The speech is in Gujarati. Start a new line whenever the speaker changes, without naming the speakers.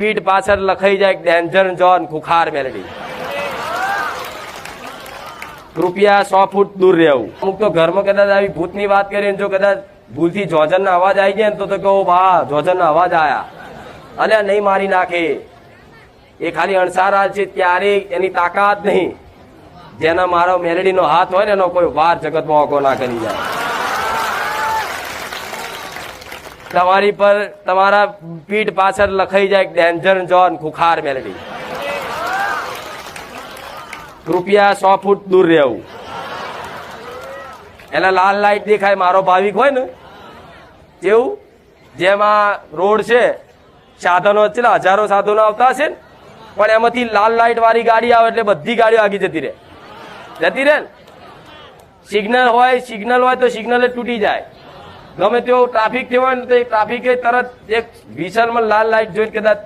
પીઠ પાછળ લખાઈ જાય ડેન્જર ઝોન ખુખાર મેલડી. કૃપયા 100 ફૂટ દૂર રહેવું. અમુક તો ઘરમાં કદાચ આવી ભૂતની વાત કરીને જો કદાચ ભૂલથી જોજનનો અવાજ આવી જાય ને તો કહો વાહ જોજનનો અવાજ આયા અને નહીં મારી નાખે. એ ખાલી અણસારા છે, ત્યારે એની તાકાત નહીં. જેના મારો મેલડીનો હાથ હોય ને એનો કોઈ વાર જગતમાં ઓગો ના કરી જાય. તમારી પર તમારા પીઠ પાછળ લખાઈ જાય ડેન્જર ઝોન ખુખાર મેલડી. કૃપયા 100 ફૂટ દૂર રહેવું. એના લાલ લાઈટ દેખાય. મારો ભાવિક હોય ને જેવું જેમાં રોડ છે, સાધનો છે, હજારો સાધનો આવતા હશે ને, પણ એમાંથી લાલ લાઈટ વાળી ગાડી આવે એટલે બધી ગાડીઓ આગી જતી રહે ને. સિગ્નલ હોય તો સિગ્નલ તૂટી જાય. ગમે તેવો ટ્રાફિક થયો હોય ને તો ટ્રાફિકે તરત એક વિશાલમાં લાલ લાઈટ જોઈને કદાચ